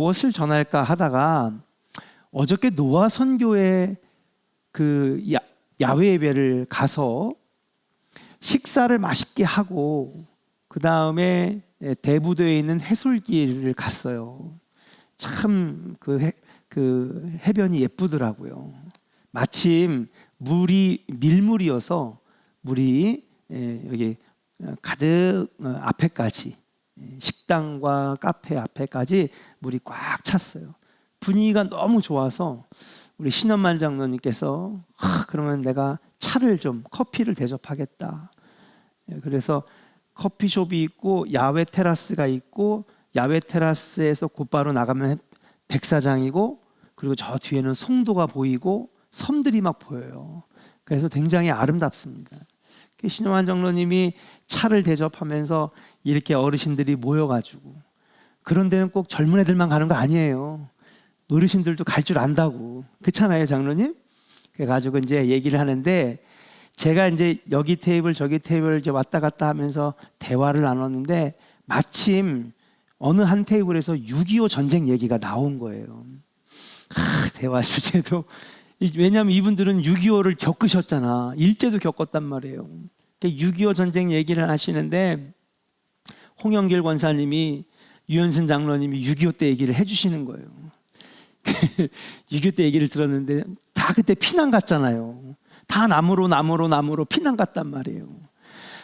무엇을 전할까 하다가 어저께 노아 선교회 그 야외 예배를 가서 식사를 맛있게 하고 그 다음에 대부도에 있는 해솔길을 갔어요. 참 그 해변이 예쁘더라고요. 마침 물이 밀물이어서 물이 여기 가득 앞에까지, 식당과 카페 앞에까지 물이 꽉 찼어요. 분위기가 너무 좋아서 우리 신현만 장로님께서 그러면 내가 커피를 대접하겠다. 그래서 커피숍이 있고 야외 테라스가 있고, 야외 테라스에서 곧바로 나가면 백사장이고, 그리고 저 뒤에는 송도가 보이고 섬들이 막 보여요. 그래서 굉장히 아름답습니다. 신현만 장로님이 차를 대접하면서 이렇게 어르신들이 모여가지고, 그런 데는 꼭 젊은 애들만 가는 거 아니에요. 어르신들도 갈 줄 안다고. 그렇잖아요, 장로님? 그래가지고 이제 얘기를 하는데, 제가 이제 여기 테이블 저기 테이블 이제 왔다 갔다 하면서 대화를 나눴는데, 마침 어느 한 테이블에서 6.25 전쟁 얘기가 나온 거예요. 대화 주제도, 왜냐하면 이분들은 6.25를 겪으셨잖아. 일제도 겪었단 말이에요. 6.25 전쟁 얘기를 하시는데, 홍영길 권사님이, 유현승 장로님이 6.25 때 얘기를 해주시는 거예요. 6.25 때 얘기를 들었는데 다 그때 피난 갔잖아요. 다 나무로 피난 갔단 말이에요.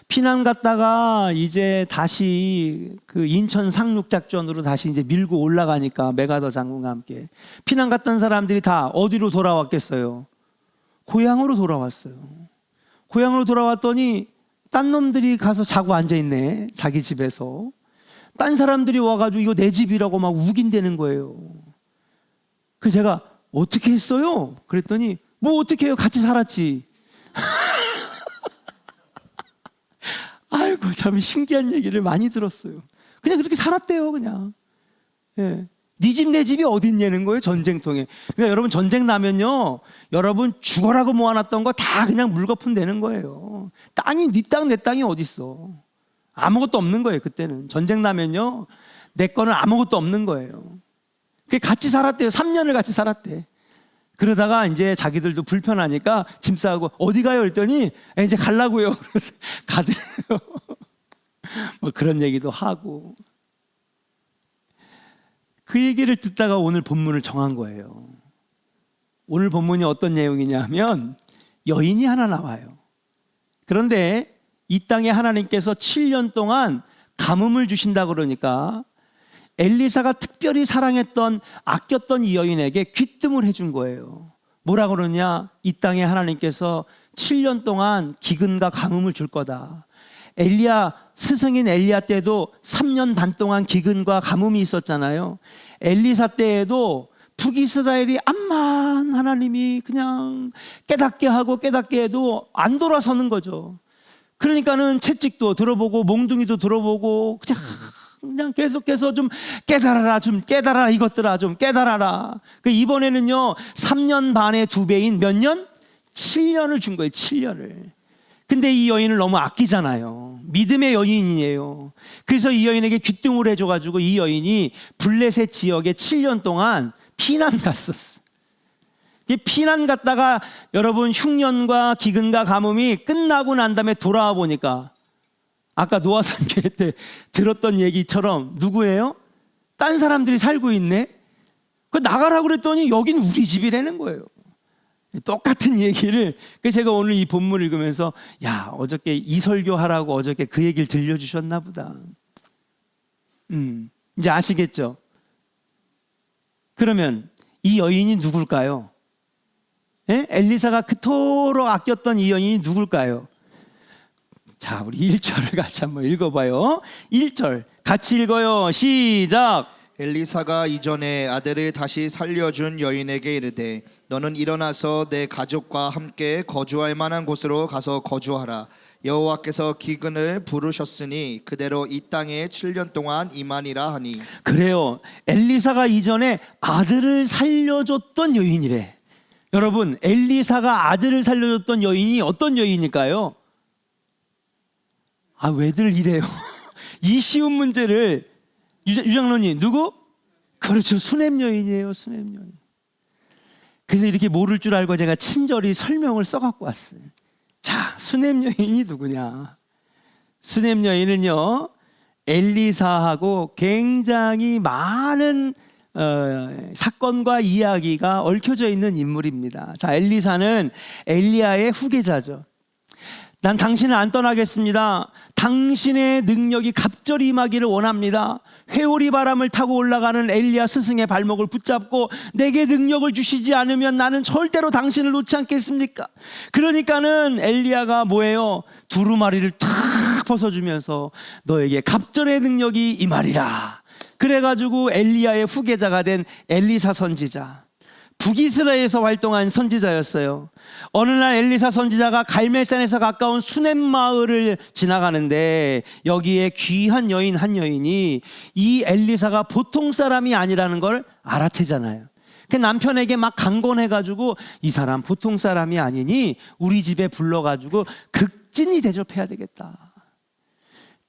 피난 갔다가 이제 다시 그 인천 상륙작전으로 다시 이제 밀고 올라가니까, 메가더 장군과 함께 피난 갔던 사람들이 다 어디로 돌아왔겠어요? 고향으로 돌아왔어요. 고향으로 돌아왔더니 딴 놈들이 가서 자고 앉아있네, 자기 집에서. 딴 사람들이 와가지고 이거 내 집이라고 막 우긴대는 거예요. 그래서 제가 어떻게 했어요? 그랬더니 뭐 어떻게 해요? 같이 살았지. 아이고, 참 신기한 얘기를 많이 들었어요. 그냥 그렇게 살았대요, 그냥. 예. 네 집 내 집이 어디 있냐는 거예요, 전쟁통에. 그러니까 여러분, 전쟁 나면요, 여러분 죽어라고 모아놨던 거 다 그냥 물거품 되는 거예요. 땅이 네 땅 내 땅이 어디 있어? 아무것도 없는 거예요. 그때는 전쟁 나면요, 내 거는 아무것도 없는 거예요. 같이 살았대요. 3년을 같이 살았대. 그러다가 이제 자기들도 불편하니까 짐 싸고 어디 가요? 그랬더니 이제 가려고요. 그래서 가더래요. 뭐 그런 얘기도 하고. 그 얘기를 듣다가 오늘 본문을 정한 거예요. 오늘 본문이 어떤 내용이냐면, 여인이 하나 나와요. 그런데 이 땅에 하나님께서 7년 동안 가뭄을 주신다 그러니까 엘리사가 특별히 사랑했던, 아꼈던 이 여인에게 귀뜸을 해준 거예요. 뭐라 그러냐? 이 땅에 하나님께서 7년 동안 기근과 가뭄을 줄 거다. 스승인 엘리야 때도 3년 반 동안 기근과 가뭄이 있었잖아요. 엘리사 때에도 북이스라엘이 암만 하나님이 그냥 깨닫게 하고 깨닫게 해도 안 돌아서는 거죠. 그러니까는 채찍도 들어보고 몽둥이도 들어보고 그냥 계속해서 좀 깨달아라 이것들아, 좀 깨달아라. 이번에는요 3년 반의 2배인 몇 년? 7년을 준 거예요. 7년을. 근데 이 여인을 너무 아끼잖아요. 믿음의 여인이에요. 그래서 이 여인에게 귀뜸을 해줘가지고 이 여인이 블레셋 지역에 7년 동안 피난 갔었어. 피난 갔다가 여러분, 흉년과 기근과 가뭄이 끝나고 난 다음에 돌아와 보니까, 아까 노아 선교회 때 들었던 얘기처럼 누구예요? 딴 사람들이 살고 있네? 나가라고 그랬더니 여긴 우리 집이라는 거예요. 똑같은 얘기를. 제가 오늘 이 본문을 읽으면서, 야, 어저께 이 설교하라고 어저께 그 얘기를 들려주셨나 보다. 이제 아시겠죠? 그러면 이 여인이 누굴까요? 예? 엘리사가 그토록 아꼈던 이 여인이 누굴까요? 자, 우리 1절을 같이 한번 읽어봐요. 1절 같이 읽어요. 시작. 엘리사가 이전에 아들을 다시 살려준 여인에게 이르되, 너는 일어나서 내 가족과 함께 거주할 만한 곳으로 가서 거주하라. 여호와께서 기근을 부르셨으니 그대로 이 땅에 7년 동안 임하니라 하니. 그래요. 엘리사가 이전에 아들을 살려줬던 여인이래. 여러분, 엘리사가 아들을 살려줬던 여인이 어떤 여인일까요? 왜들 이래요? 이 쉬운 문제를 유장로님, 누구? 그렇죠. 수냄 여인이에요. 수냄 여인. 그래서 이렇게 모를 줄 알고 제가 친절히 설명을 써갖고 왔어요. 자, 수냄 여인이 누구냐? 수냄 여인은요, 엘리사하고 굉장히 많은 사건과 이야기가 얽혀져 있는 인물입니다. 자, 엘리사는 엘리야의 후계자죠. 난 당신을 안 떠나겠습니다. 당신의 능력이 갑절이 임하기를 원합니다. 회오리 바람을 타고 올라가는 엘리야 스승의 발목을 붙잡고 내게 능력을 주시지 않으면 나는 절대로 당신을 놓지 않겠습니까? 그러니까는 엘리야가 뭐예요? 두루마리를 탁 벗어주면서 너에게 갑절의 능력이 임하리라. 그래가지고 엘리야의 후계자가 된 엘리사 선지자, 북이스라엘에서 활동한 선지자였어요. 어느 날 엘리사 선지자가 갈멜산에서 가까운 수넴 마을을 지나가는데 여기에 귀한 여인 한 여인이 이 엘리사가 보통 사람이 아니라는 걸 알아채잖아요. 그 남편에게 막 강권해가지고 이 사람 보통 사람이 아니니 우리 집에 불러가지고 극진히 대접해야 되겠다.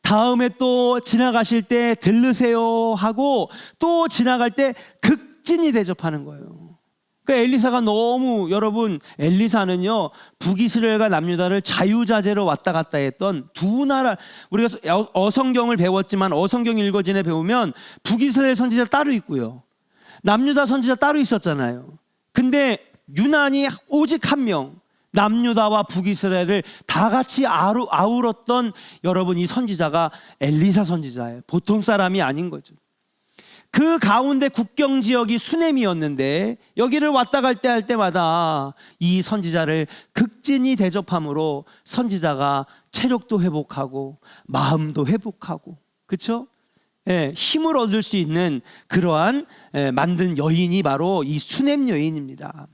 다음에 또 지나가실 때 들르세요 하고 또 지나갈 때 극진히 대접하는 거예요. 그러니까 엘리사가 너무, 여러분, 엘리사는요 북이스라엘과 남유다를 자유자재로 왔다 갔다 했던 두 나라, 우리가 어성경을 배웠지만 어성경 읽어진에 배우면 북이스라엘 선지자 따로 있고요, 남유다 선지자 따로 있었잖아요. 근데 유난히 오직 한 명, 남유다와 북이스라엘을 다 같이 아울었던 여러분, 이 선지자가 엘리사 선지자예요. 보통 사람이 아닌 거죠. 그 가운데 국경 지역이 수넴이었는데 여기를 왔다 갈 때 할 때마다 이 선지자를 극진히 대접함으로 선지자가 체력도 회복하고 마음도 회복하고, 그렇죠? 예, 힘을 얻을 수 있는 그러한 만든 여인이 바로 이 수넴 여인입니다.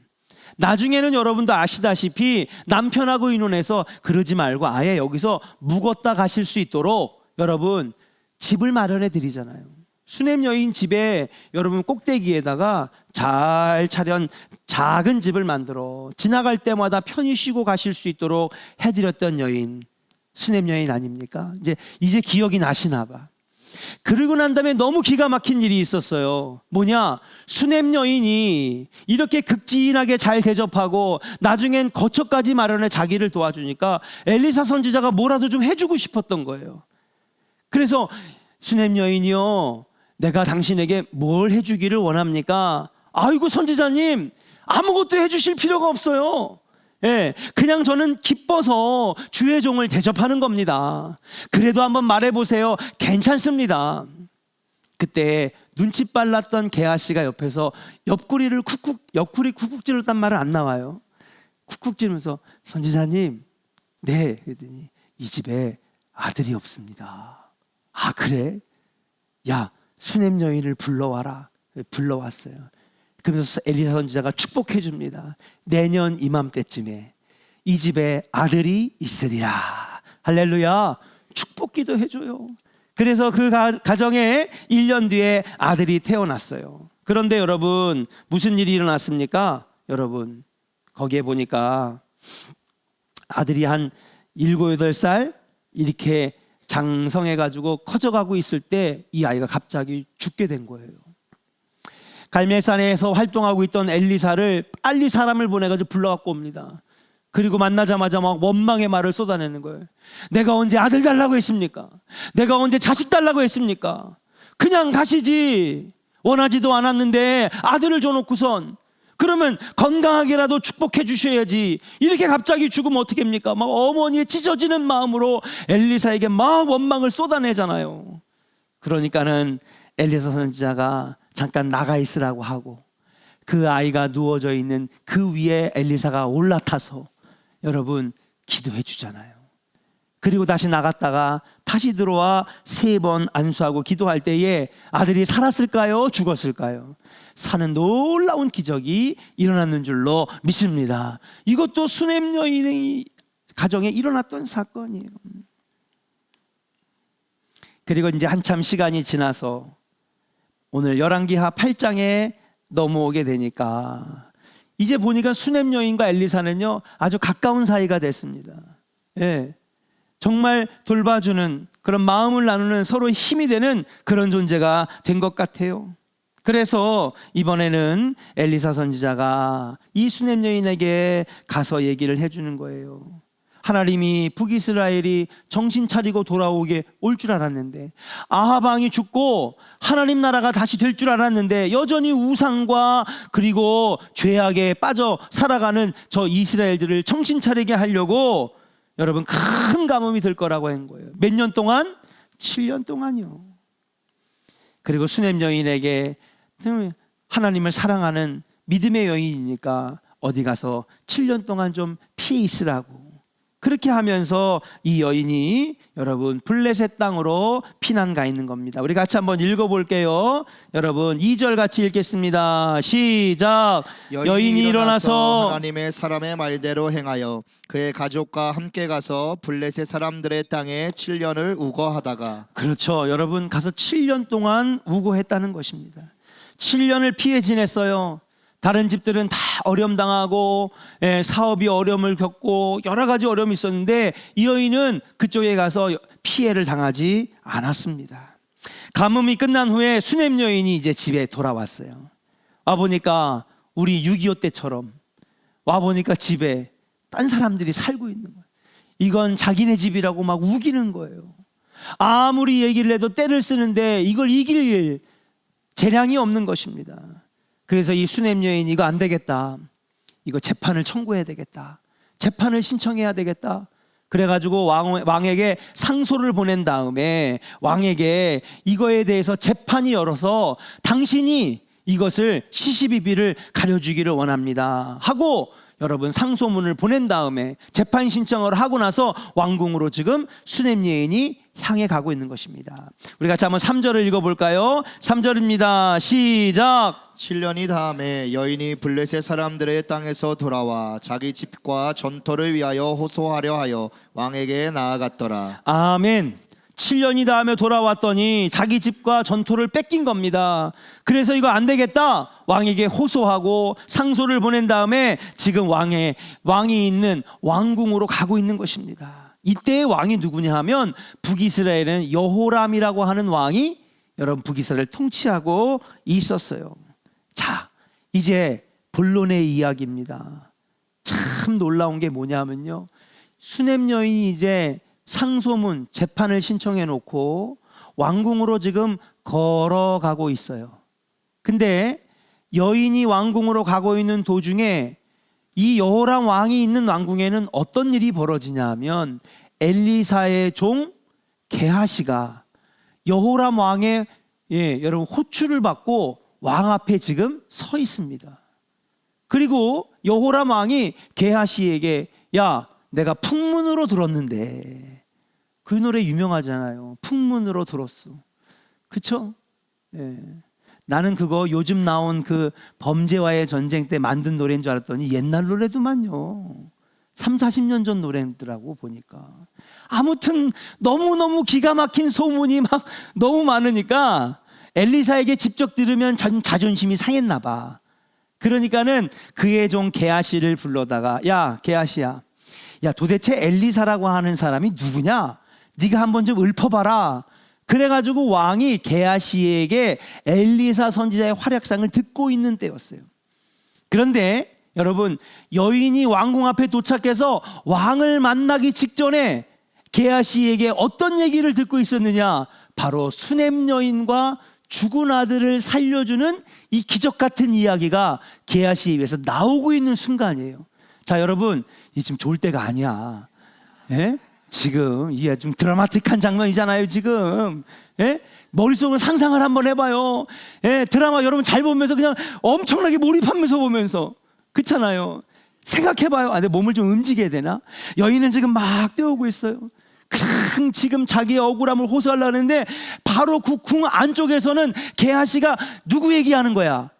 나중에는 여러분도 아시다시피 남편하고 의논해서 그러지 말고 아예 여기서 묵었다 가실 수 있도록 여러분 집을 마련해 드리잖아요. 수넴 여인 집에 여러분 꼭대기에다가 잘 차련 작은 집을 만들어 지나갈 때마다 편히 쉬고 가실 수 있도록 해드렸던 여인, 수넴 여인 아닙니까? 이제 기억이 나시나 봐. 그러고 난 다음에 너무 기가 막힌 일이 있었어요. 뭐냐? 수넴 여인이 이렇게 극진하게 잘 대접하고 나중엔 거처까지 마련해 자기를 도와주니까 엘리사 선지자가 뭐라도 좀 해주고 싶었던 거예요. 그래서 수넴 여인이요, 내가 당신에게 뭘 해주기를 원합니까? 아이고 선지자님, 아무것도 해주실 필요가 없어요. 예, 그냥 저는 기뻐서 주의 종을 대접하는 겁니다. 그래도 한번 말해보세요. 괜찮습니다. 그때 눈치 빨랐던 게하시가 옆에서 옆구리 쿡쿡 찔렀단 말은 안 나와요. 쿡쿡 찌르면서 선지자님, 네, 그랬더니 이 집에 아들이 없습니다. 아 그래? 야, 수넴 여인을 불러와라. 불러왔어요. 그러면서 엘리사 선지자가 축복해 줍니다. 내년 이맘때쯤에 이 집에 아들이 있으리라. 할렐루야. 축복기도 해줘요. 그래서 그 가정에 1년 뒤에 아들이 태어났어요. 그런데 여러분, 무슨 일이 일어났습니까? 여러분, 거기에 보니까 아들이 한 7, 8살 이렇게 장성해가지고 커져가고 있을 때 이 아이가 갑자기 죽게 된 거예요. 갈멜산에서 활동하고 있던 엘리사를 빨리 사람을 보내가지고 불러갖고 옵니다. 그리고 만나자마자 막 원망의 말을 쏟아내는 거예요. 내가 언제 아들 달라고 했습니까? 내가 언제 자식 달라고 했습니까? 그냥 가시지. 원하지도 않았는데 아들을 줘놓고선 그러면 건강하게라도 축복해 주셔야지. 이렇게 갑자기 죽으면 어떻게 합니까? 막 어머니의 찢어지는 마음으로 엘리사에게 막 원망을 쏟아내잖아요. 그러니까는 엘리사 선지자가 잠깐 나가 있으라고 하고 그 아이가 누워져 있는 그 위에 엘리사가 올라타서 여러분 기도해 주잖아요. 그리고 다시 나갔다가 다시 들어와 3번 안수하고 기도할 때에 아들이 살았을까요? 죽었을까요? 사는 놀라운 기적이 일어났는 줄로 믿습니다. 이것도 수넴 여인의 가정에 일어났던 사건이에요. 그리고 이제 한참 시간이 지나서 오늘 열왕기하 8장에 넘어오게 되니까 이제 보니까 수넴 여인과 엘리사는요 아주 가까운 사이가 됐습니다. 예, 정말 돌봐주는 그런 마음을 나누는 서로 힘이 되는 그런 존재가 된 것 같아요. 그래서 이번에는 엘리사 선지자가 이 수넴 여인에게 가서 얘기를 해주는 거예요. 하나님이 북이스라엘이 정신 차리고 돌아오게 올 줄 알았는데, 아합 왕이 죽고 하나님 나라가 다시 될 줄 알았는데 여전히 우상과 그리고 죄악에 빠져 살아가는 저 이스라엘들을 정신 차리게 하려고 여러분 큰 가뭄이 들 거라고 한 거예요. 몇 년 동안? 7년 동안이요. 그리고 수넴 여인에게 하나님을 사랑하는 믿음의 여인이니까 어디 가서 7년 동안 좀 피해 있으라고, 그렇게 하면서 이 여인이 여러분 블레셋 땅으로 피난 가 있는 겁니다. 우리 같이 한번 읽어볼게요. 여러분 2절 같이 읽겠습니다. 시작. 여인이 일어나서 하나님의 사람의 말대로 행하여 그의 가족과 함께 가서 블레셋 사람들의 땅에 7년을 우거하다가. 그렇죠. 여러분 가서 7년 동안 우거했다는 것입니다. 7년을 피해 지냈어요. 다른 집들은 다 어려움 당하고 사업이 어려움을 겪고 여러 가지 어려움이 있었는데 이 여인은 그쪽에 가서 피해를 당하지 않았습니다. 가뭄이 끝난 후에 수넴 여인이 이제 집에 돌아왔어요. 와보니까 우리 6.25 때처럼 와보니까 집에 딴 사람들이 살고 있는 거예요. 이건 자기네 집이라고 막 우기는 거예요. 아무리 얘기를 해도 때를 쓰는데 이걸 이길 재량이 없는 것입니다. 그래서 이 수넴 여인이 이거 안 되겠다, 이거 재판을 청구해야 되겠다, 재판을 신청해야 되겠다. 그래가지고 왕에게 상소를 보낸 다음에 왕에게 이거에 대해서 재판이 열어서 당신이 이것을 시시비비를 가려주기를 원합니다 하고 여러분 상소문을 보낸 다음에 재판 신청을 하고 나서 왕궁으로 지금 수넴 여인이 향해 가고 있는 것입니다. 우리 같이 한번 3절을 읽어볼까요? 3절입니다. 시작. 7년이 다음에 여인이 블레셋 사람들의 땅에서 돌아와 자기 집과 전토를 위하여 호소하려 하여 왕에게 나아갔더라. 아멘. 7년이 다음에 돌아왔더니 자기 집과 전토를 뺏긴 겁니다. 그래서 이거 안 되겠다, 왕에게 호소하고 상소를 보낸 다음에 지금 왕이 있는 왕궁으로 가고 있는 것입니다. 이때의 왕이 누구냐 하면 북이스라엘은 여호람이라고 하는 왕이 여러분 북이스라엘을 통치하고 있었어요. 자, 이제 본론의 이야기입니다. 참 놀라운 게 뭐냐면요, 수넴 여인이 이제 상소문 재판을 신청해 놓고 왕궁으로 지금 걸어가고 있어요. 근데 여인이 왕궁으로 가고 있는 도중에 이 여호람 왕이 있는 왕궁에는 어떤 일이 벌어지냐 하면 엘리사의 종 게하시가 여호람 왕의 여러분 호출을 받고 왕 앞에 지금 서 있습니다. 그리고 여호람 왕이 게하시에게, 야, 내가 풍문으로 들었는데, 그 노래 유명하잖아요. 풍문으로 들었어. 그쵸? 나는 그거 요즘 나온 그 범죄와의 전쟁 때 만든 노래인 줄 알았더니 옛날 노래도만요. 3, 40년 전 노래더라고 보니까. 아무튼 너무너무 기가 막힌 소문이 막 너무 많으니까 엘리사에게 직접 들으면 자존심이 상했나 봐. 그러니까는 그의 종 게하시를 불러다가, 야 게하시야, 야 도대체 엘리사라고 하는 사람이 누구냐? 네가 한번 좀 읊어봐라. 그래가지고 왕이 게하시에게 엘리사 선지자의 활약상을 듣고 있는 때였어요. 그런데 여러분 여인이 왕궁 앞에 도착해서 왕을 만나기 직전에 게하시에게 어떤 얘기를 듣고 있었느냐? 바로 수넴 여인과 죽은 아들을 살려주는 이 기적 같은 이야기가 게하시에 의해서 나오고 있는 순간이에요. 자 여러분, 이 지금 좋을 때가 아니야. 예? 지금 이게 좀 드라마틱한 장면이잖아요. 지금 머릿속으로 상상을 한번 해봐요. 드라마 여러분 잘 보면서 그냥 엄청나게 몰입하면서 보면서, 그렇잖아요. 생각해봐요. 내 몸을 좀 움직여야 되나? 여인은 지금 막 뛰어오고 있어요. 지금 자기의 억울함을 호소하려고 하는데 바로 그 궁 안쪽에서는 게하시가 누구 얘기하는 거야?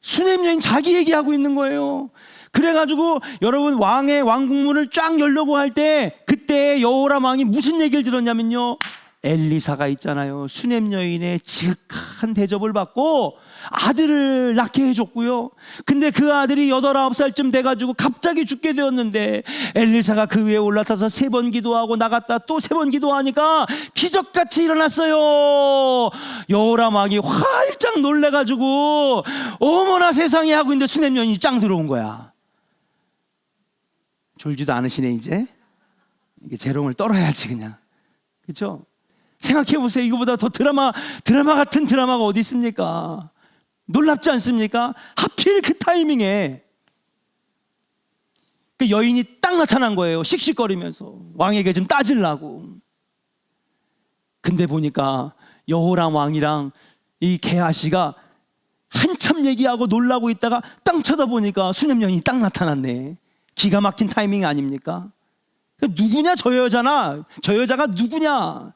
수넴 여인 자기 얘기하고 있는 거예요. 그래가지고 여러분 왕의 왕궁문을 쫙 열려고 할 때 그때 여호람 왕이 무슨 얘기를 들었냐면요, 엘리사가 있잖아요. 수냄 여인의 지극한 대접을 받고 아들을 낳게 해줬고요. 근데 그 아들이 8, 9살쯤 돼가지고 갑자기 죽게 되었는데 엘리사가 그 위에 올라타서 3번 기도하고 나갔다 또 3번 기도하니까 기적같이 일어났어요. 여호람 왕이 활짝 놀래가지고 어머나 세상에 하고 있는데 수냄 여인이 짱 들어온 거야. 졸지도 않으시네 이제. 이게 재롱을 떨어야지 그냥. 그렇죠? 생각해 보세요. 이거보다 더 드라마 같은 드라마가 어디 있습니까? 놀랍지 않습니까? 하필 그 타이밍에 그 여인이 딱 나타난 거예요. 씩씩거리면서 왕에게 좀 따지려고. 근데 보니까 여호람 왕이랑 이 게하시가 한참 얘기하고 놀라고 있다가 땅 쳐다보니까 수냄 여인이 딱 나타났네. 기가 막힌 타이밍 아닙니까? 누구냐 저 여자가 누구냐.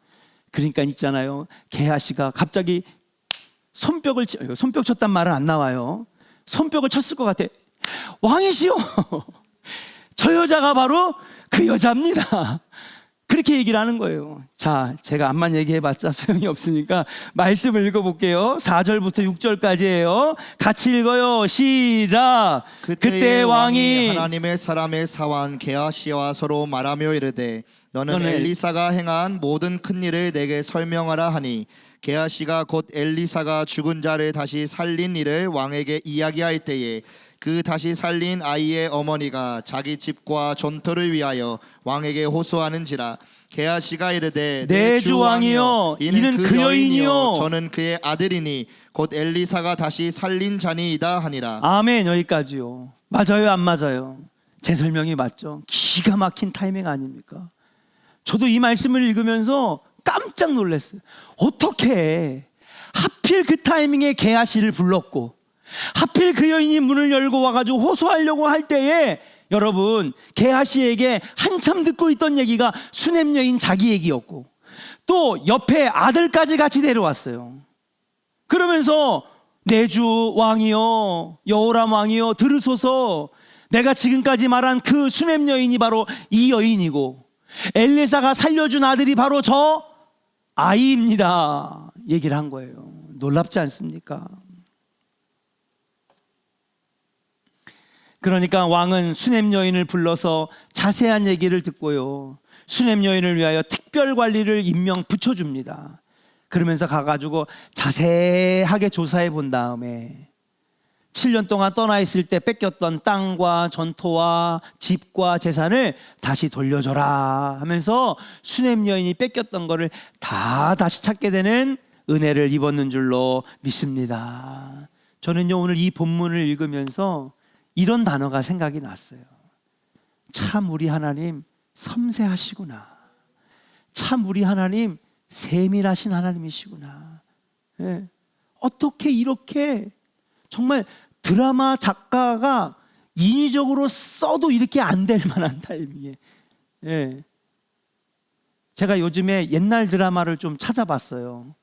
그러니까 있잖아요, 게하시가 갑자기 손뼉 쳤단 말은 안 나와요. 손뼉을 쳤을 것 같아. 왕이시여, 저 여자가 바로 그 여자입니다. 그렇게 얘기를 하는 거예요. 자, 제가 암만 얘기해봤자 소용이 없으니까 말씀을 읽어볼게요. 4절부터 6절까지예요. 같이 읽어요. 시작. 그때 왕이 하나님의 사람의 사환 게하시와 서로 말하며 이르되 너는 엘리사가 행한 모든 큰 일을 내게 설명하라 하니 게하시가 곧 엘리사가 죽은 자를 다시 살린 일을 왕에게 이야기할 때에 그 다시 살린 아이의 어머니가 자기 집과 전토를 위하여 왕에게 호소하는지라. 게하시가 이르되 내 주 왕이여, 이는 그 여인이요 저는 그의 아들이니 곧 엘리사가 다시 살린 자니이다 하니라. 아멘. 여기까지요. 맞아요 안 맞아요? 제 설명이 맞죠? 기가 막힌 타이밍 아닙니까? 저도 이 말씀을 읽으면서 깜짝 놀랐어요. 어떻게 하필 그 타이밍에 게하시를 불렀고 하필 그 여인이 문을 열고 와가지고 호소하려고 할 때에 여러분 게하시에게 한참 듣고 있던 얘기가 수냄 여인 자기 얘기였고 또 옆에 아들까지 같이 데려왔어요. 그러면서 내 주 왕이여, 여호람 왕이여, 들으소서. 내가 지금까지 말한 그 수냄 여인이 바로 이 여인이고 엘리사가 살려준 아들이 바로 저 아이입니다. 얘기를 한 거예요. 놀랍지 않습니까? 그러니까 왕은 수냄 여인을 불러서 자세한 얘기를 듣고요, 수냄 여인을 위하여 특별 관리를 임명 붙여줍니다. 그러면서 가가지고 자세하게 조사해 본 다음에 7년 동안 떠나 있을 때 뺏겼던 땅과 전토와 집과 재산을 다시 돌려줘라 하면서 수냄 여인이 뺏겼던 거를 다 다시 찾게 되는 은혜를 입었는 줄로 믿습니다. 저는요 오늘 이 본문을 읽으면서 이런 단어가 생각이 났어요. 참 우리 하나님 섬세하시구나. 참 우리 하나님 세밀하신 하나님이시구나. 예. 어떻게 이렇게 정말 드라마 작가가 인위적으로 써도 이렇게 안 될 만한 타이밍에. 예. 제가 요즘에 옛날 드라마를 좀 찾아봤어요.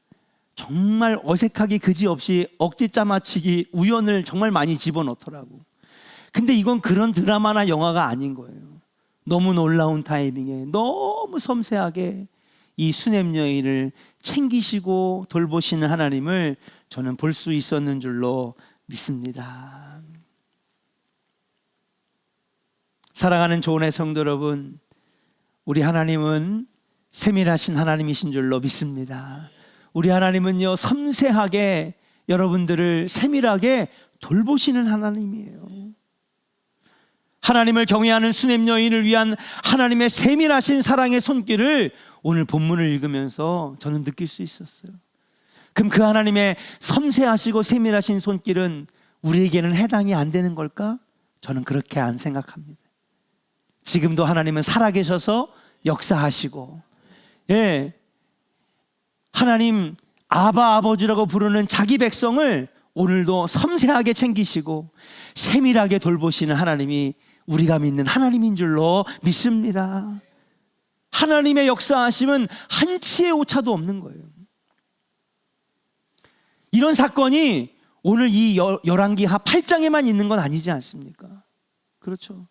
정말 어색하기 그지없이 억지 짜맞추기 우연을 정말 많이 집어넣더라고. 근데 이건 그런 드라마나 영화가 아닌 거예요. 너무 놀라운 타이밍에 너무 섬세하게 이 수냄 여인을 챙기시고 돌보시는 하나님을 저는 볼 수 있었는 줄로 믿습니다. 사랑하는 조은의 성도 여러분, 우리 하나님은 세밀하신 하나님이신 줄로 믿습니다. 우리 하나님은요 섬세하게 여러분들을 세밀하게 돌보시는 하나님이에요. 하나님을 경외하는 수냄 여인을 위한 하나님의 세밀하신 사랑의 손길을 오늘 본문을 읽으면서 저는 느낄 수 있었어요. 그럼 그 하나님의 섬세하시고 세밀하신 손길은 우리에게는 해당이 안 되는 걸까? 저는 그렇게 안 생각합니다. 지금도 하나님은 살아계셔서 역사하시고, 예, 하나님 아바 아버지라고 부르는 자기 백성을 오늘도 섬세하게 챙기시고 세밀하게 돌보시는 하나님이 우리가 믿는 하나님인 줄로 믿습니다. 하나님의 역사하심은 한치의 오차도 없는 거예요. 이런 사건이 오늘 이 열왕기하 8장에만 있는 건 아니지 않습니까? 그렇죠.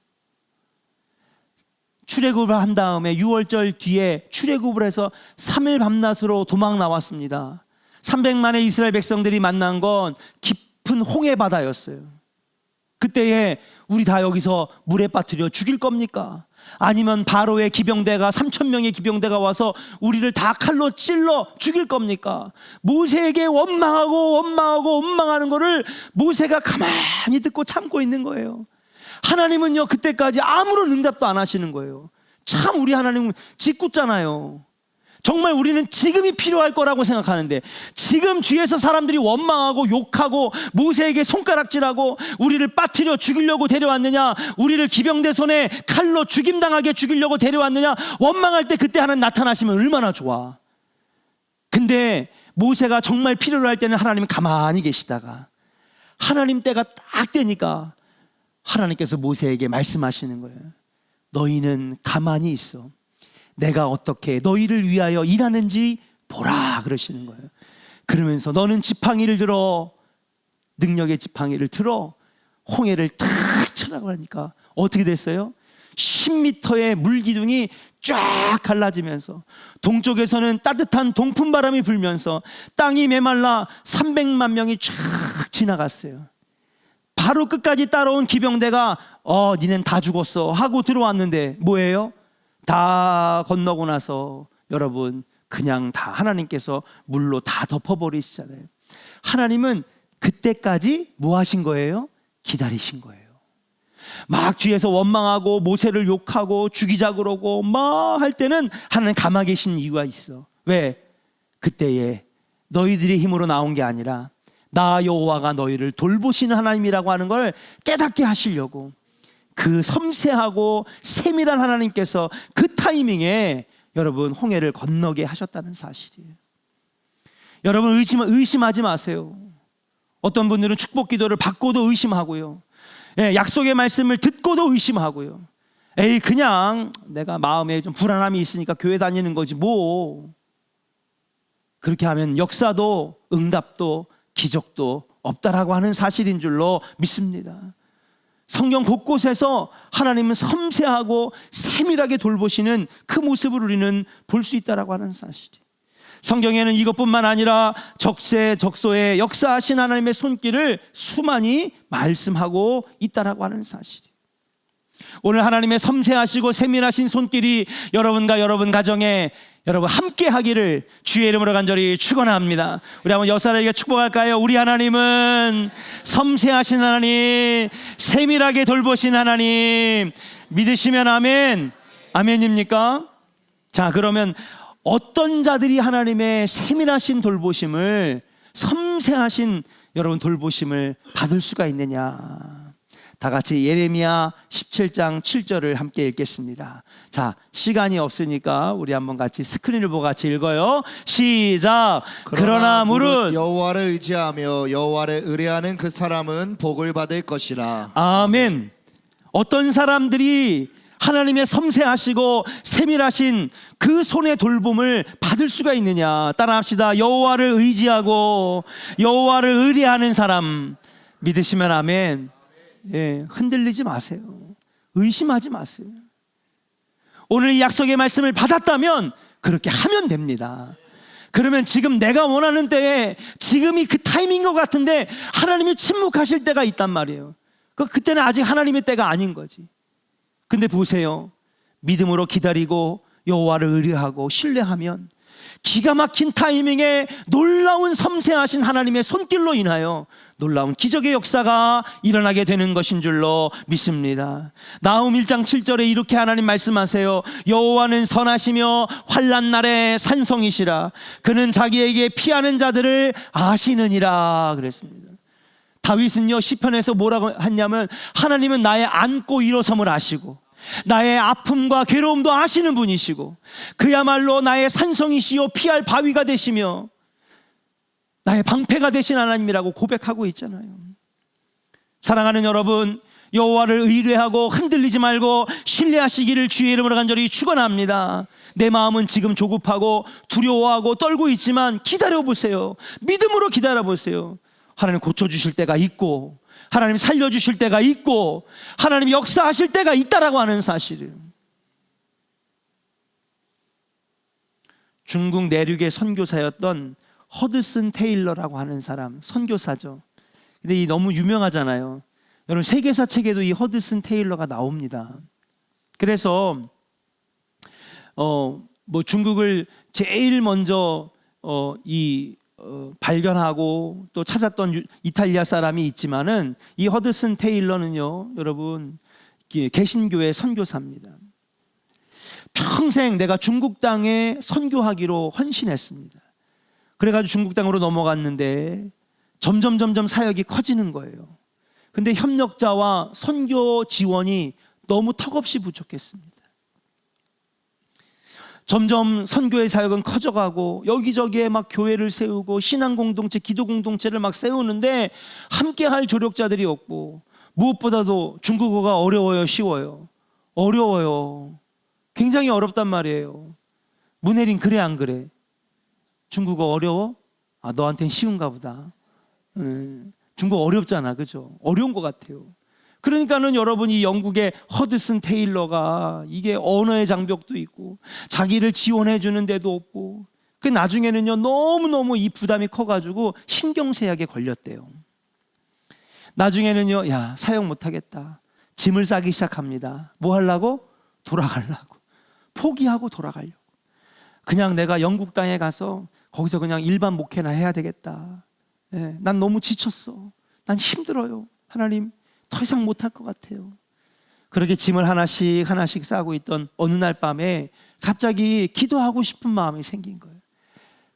출애굽을 한 다음에 6월절 뒤에 출애굽을 해서 3일 밤낮으로 도망 나왔습니다. 300만의 이스라엘 백성들이 만난 건 깊은 홍해 바다였어요. 그때에 우리 다 여기서 물에 빠뜨려 죽일 겁니까? 아니면 바로의 기병대가 3,000명의 기병대가 와서 우리를 다 칼로 찔러 죽일 겁니까? 모세에게 원망하는 거를 모세가 가만히 듣고 참고 있는 거예요. 하나님은요, 그때까지 아무런 응답도 안 하시는 거예요. 참 우리 하나님은 짓궂잖아요. 정말 우리는 지금이 필요할 거라고 생각하는데, 지금 뒤에서 사람들이 원망하고 욕하고 모세에게 손가락질하고 우리를 빠뜨려 죽이려고 데려왔느냐, 우리를 기병대 손에 칼로 죽임당하게 죽이려고 데려왔느냐, 원망할 때 그때 하나님 나타나시면 얼마나 좋아. 근데 모세가 정말 필요로 할 때는 하나님은 가만히 계시다가 하나님 때가 딱 되니까 하나님께서 모세에게 말씀하시는 거예요. 너희는 가만히 있어. 내가 어떻게 너희를 위하여 일하는지 보라, 그러시는 거예요. 그러면서 너는 지팡이를 들어, 능력의 지팡이를 들어 홍해를 탁 쳐라고 하니까 어떻게 됐어요? 10m의 물기둥이 쫙 갈라지면서 동쪽에서는 따뜻한 동풍 바람이 불면서 땅이 메말라 300만 명이 쫙 지나갔어요. 바로 끝까지 따라온 기병대가 니넨 다 죽었어 하고 들어왔는데 뭐예요? 다 건너고 나서 여러분 그냥 다 하나님께서 물로 다 덮어버리시잖아요. 하나님은 그때까지 뭐 하신 거예요? 기다리신 거예요. 막 뒤에서 원망하고 모세를 욕하고 죽이자 그러고 막 할 때는 하나님 가만히 계신 이유가 있어. 왜? 그때에 너희들의 힘으로 나온 게 아니라 나 여호와가 너희를 돌보시는 하나님이라고 하는 걸 깨닫게 하시려고, 그 섬세하고 세밀한 하나님께서 그 타이밍에 여러분 홍해를 건너게 하셨다는 사실이에요. 여러분 의심하지 마세요. 어떤 분들은 축복 기도를 받고도 의심하고요, 약속의 말씀을 듣고도 의심하고요. 에이 그냥 내가 마음에 좀 불안함이 있으니까 교회 다니는 거지 뭐. 그렇게 하면 역사도 응답도 기적도 없다라고 하는 사실인 줄로 믿습니다. 성경 곳곳에서 하나님은 섬세하고 세밀하게 돌보시는 그 모습을 우리는 볼 수 있다라고 하는 사실이. 성경에는 이것뿐만 아니라 적세적소에 역사하신 하나님의 손길을 수많이 말씀하고 있다라고 하는 사실이. 오늘 하나님의 섬세하시고 세밀하신 손길이 여러분과 여러분 가정에 여러분 함께 하기를 주의 이름으로 간절히 축원합니다. 우리 한번 옆 사람에게 축복할까요? 우리 하나님은 섬세하신 하나님, 세밀하게 돌보신 하나님. 믿으시면 아멘. 아멘입니까? 자, 그러면 어떤 자들이 하나님의 세밀하신 돌보심을, 섬세하신 여러분 돌보심을 받을 수가 있느냐? 다 같이 예레미야 17장 7절을 함께 읽겠습니다. 자, 시간이 없으니까 우리 한번 같이 스크린을 보고 같이 읽어요. 시작. 그러나 무릇 여호와를 의지하며 여호와를 의뢰하는 그 사람은 복을 받을 것이라. 아멘. 어떤 사람들이 하나님의 섬세하시고 세밀하신 그 손의 돌봄을 받을 수가 있느냐? 따라합시다. 여호와를 의지하고 여호와를 의뢰하는 사람. 믿으시면 아멘. 흔들리지 마세요. 의심하지 마세요. 오늘 이 약속의 말씀을 받았다면 그렇게 하면 됩니다. 그러면 지금 내가 원하는 때에 지금이 그 타임인 것 같은데 하나님이 침묵하실 때가 있단 말이에요. 그때는 아직 하나님의 때가 아닌 거지. 근데 보세요. 믿음으로 기다리고 여호와를 의뢰하고 신뢰하면 기가 막힌 타이밍에 놀라운 섬세하신 하나님의 손길로 인하여 놀라운 기적의 역사가 일어나게 되는 것인 줄로 믿습니다. 나훔 1장 7절에 이렇게 하나님 말씀하세요. 여호와는 선하시며 환난 날에 산성이시라. 그는 자기에게 피하는 자들을 아시느니라 그랬습니다. 다윗은요 시편에서 뭐라고 했냐면 하나님은 나의 앉고 일어섬을 아시고 나의 아픔과 괴로움도 아시는 분이시고 그야말로 나의 산성이시요 피할 바위가 되시며 나의 방패가 되신 하나님이라고 고백하고 있잖아요. 사랑하는 여러분, 여호와를 의뢰하고 흔들리지 말고 신뢰하시기를 주의 이름으로 간절히 축원합니다. 내 마음은 지금 조급하고 두려워하고 떨고 있지만 기다려보세요. 믿음으로 기다려보세요. 하나님 고쳐주실 때가 있고 하나님 살려주실 때가 있고 하나님 역사하실 때가 있다라고 하는 사실을. 중국 내륙의 선교사였던 허드슨 테일러라고 하는 사람, 선교사죠. 근데 이 너무 유명하잖아요. 여러분 세계사 책에도 이 허드슨 테일러가 나옵니다. 그래서 뭐 중국을 제일 먼저 발견하고 또 찾았던 이탈리아 사람이 있지만은 이 허드슨 테일러는요, 여러분 개신교의 선교사입니다. 평생 내가 중국 땅에 선교하기로 헌신했습니다. 그래가지고 중국 땅으로 넘어갔는데 점점 사역이 커지는 거예요. 근데 협력자와 선교 지원이 너무 턱없이 부족했습니다. 점점 선교의 사역은 커져가고 여기저기에 막 교회를 세우고 신앙 공동체, 기도 공동체를 막 세우는데 함께할 조력자들이 없고, 무엇보다도 중국어가 어려워요, 쉬워요? 어려워요. 굉장히 어렵단 말이에요. 문혜린 그래 안 그래? 중국어 어려워? 아, 너한텐 쉬운가 보다. 중국어 어렵잖아, 그죠? 어려운 것 같아요. 그러니까는 여러분, 이 영국의 허드슨 테일러가 이게 언어의 장벽도 있고 자기를 지원해 주는 데도 없고, 그 나중에는요 너무너무 이 부담이 커가지고 신경쇠약에 걸렸대요. 나중에는요, 야, 사역 못하겠다, 짐을 싸기 시작합니다. 뭐 하려고? 돌아가려고. 포기하고 돌아가려고. 그냥 내가 영국 땅에 가서 거기서 그냥 일반 목회나 해야 되겠다. 난 너무 지쳤어. 난 힘들어요. 하나님, 더 이상 못할 것 같아요. 그렇게 짐을 하나씩 싸고 있던 어느 날 밤에 갑자기 기도하고 싶은 마음이 생긴 거예요.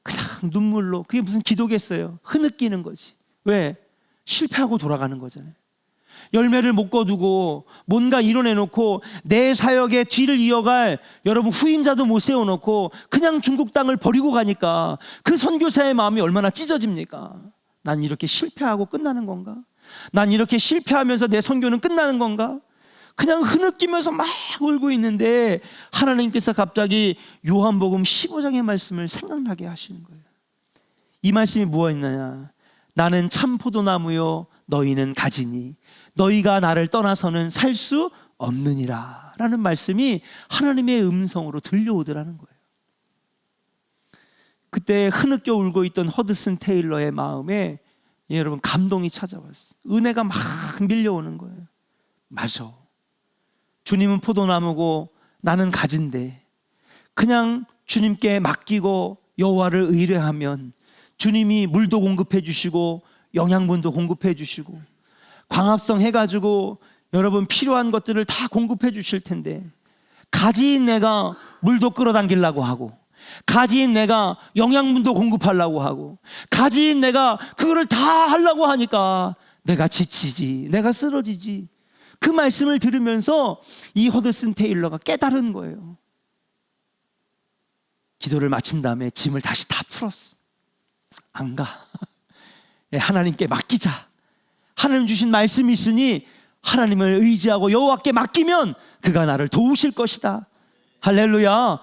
그냥 눈물로. 그게 무슨 기도겠어요? 흐느끼는 거지. 왜? 실패하고 돌아가는 거잖아요. 열매를 못 거두고 뭔가 이뤄내놓고 내 사역의 뒤를 이어갈 여러분 후임자도 못 세워놓고 그냥 중국 땅을 버리고 가니까 그 선교사의 마음이 얼마나 찢어집니까? 난 이렇게 실패하고 끝나는 건가? 난 이렇게 실패하면서 내 선교는 끝나는 건가? 그냥 흐느끼면서 막 울고 있는데 하나님께서 갑자기 요한복음 15장의 말씀을 생각나게 하시는 거예요. 이 말씀이 무엇이냐? 나는 참 포도나무요 너희는 가지니 너희가 나를 떠나서는 살 수 없느니라 라는 말씀이 하나님의 음성으로 들려오더라는 거예요. 그때 흐느껴 울고 있던 허드슨 테일러의 마음에 여러분 감동이 찾아왔어요. 은혜가 막 밀려오는 거예요. 맞아, 주님은 포도나무고 나는 가지인데 그냥 주님께 맡기고 여호와를 의뢰하면 주님이 물도 공급해 주시고 영양분도 공급해 주시고 광합성 해가지고 여러분 필요한 것들을 다 공급해 주실 텐데, 가지인 내가 물도 끌어당기려고 하고, 가지인 내가 영양분도 공급하려고 하고, 가지인 내가 그거를 다 하려고 하니까 내가 지치지, 내가 쓰러지지. 그 말씀을 들으면서 이 허드슨 테일러가 깨달은 거예요. 기도를 마친 다음에 짐을 다시 다 풀었어. 안 가. 하나님께 맡기자. 하나님 주신 말씀이 있으니 하나님을 의지하고 여호와께 맡기면 그가 나를 도우실 것이다. 할렐루야.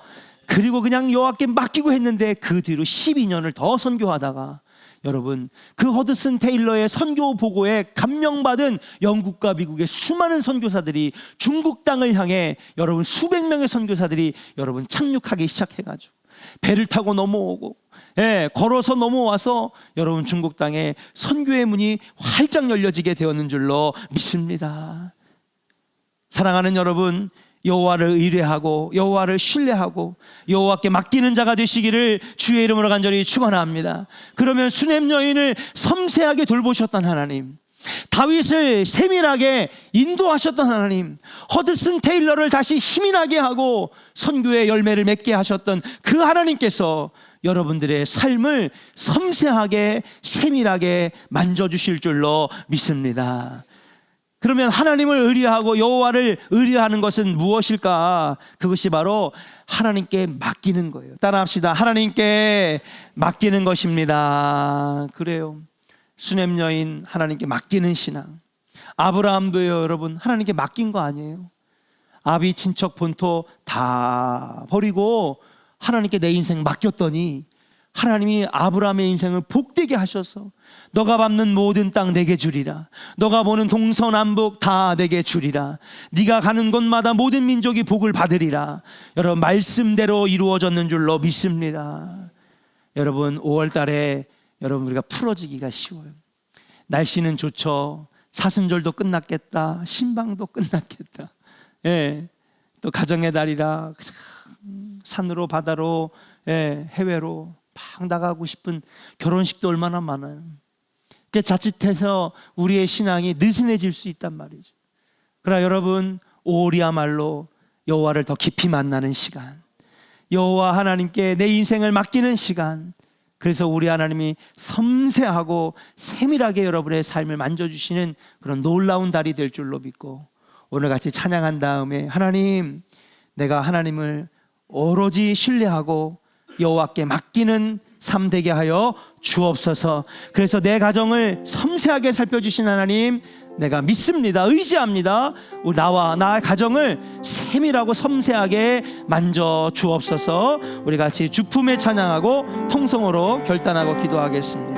그리고 그냥 여호와께 맡기고 했는데 그 뒤로 12년을 더 선교하다가 여러분 그 허드슨 테일러의 선교 보고에 감명받은 영국과 미국의 수많은 선교사들이 중국 땅을 향해 여러분 수백 명의 선교사들이 여러분 착륙하기 시작해가지고 배를 타고 넘어오고 걸어서 넘어와서 여러분 중국 땅에 선교의 문이 활짝 열려지게 되었는 줄로 믿습니다. 사랑하는 여러분, 여호와를 의뢰하고 여호와를 신뢰하고 여호와께 맡기는 자가 되시기를 주의 이름으로 간절히 축원합니다. 그러면 수넴 여인을 섬세하게 돌보셨던 하나님, 다윗을 세밀하게 인도하셨던 하나님, 허드슨 테일러를 다시 힘이 나게 하고 선교의 열매를 맺게 하셨던 그 하나님께서 여러분들의 삶을 섬세하게 세밀하게 만져주실 줄로 믿습니다. 그러면 하나님을 의뢰하고 여호와를 의뢰하는 것은 무엇일까? 그것이 바로 하나님께 맡기는 거예요. 따라합시다. 하나님께 맡기는 것입니다. 그래요. 수넴 여인 하나님께 맡기는 신앙. 아브라함도요, 여러분 하나님께 맡긴 거 아니에요. 아비 친척 본토 다 버리고 하나님께 내 인생 맡겼더니 하나님이 아브라함의 인생을 복되게 하셔서 너가 밟는 모든 땅 내게 주리라. 너가 보는 동서남북 다 내게 주리라. 네가 가는 곳마다 모든 민족이 복을 받으리라. 여러분, 말씀대로 이루어졌는 줄로 믿습니다. 여러분, 5월 달에 여러분 우리가 풀어지기가 쉬워요. 날씨는 좋죠. 사순절도 끝났겠다. 신방도 끝났겠다. 예, 또 가정의 달이라 산으로 바다로, 예, 해외로 막 나가고 싶은 결혼식도 얼마나 많아요. 그 자칫해서 우리의 신앙이 느슨해질 수 있단 말이죠. 그러나 여러분, 5월이야말로 여호와를 더 깊이 만나는 시간, 여호와 하나님께 내 인생을 맡기는 시간. 그래서 우리 하나님이 섬세하고 세밀하게 여러분의 삶을 만져주시는 그런 놀라운 달이 될 줄로 믿고, 오늘 같이 찬양한 다음에 하나님, 내가 하나님을 오로지 신뢰하고 여호와께 맡기는 삶 되게 하여 주옵소서. 그래서 내 가정을 섬세하게 살펴주신 하나님, 내가 믿습니다. 의지합니다. 나와 나의 가정을 세밀하고 섬세하게 만져 주옵소서. 우리 같이 주품에 찬양하고 통성으로 결단하고 기도하겠습니다.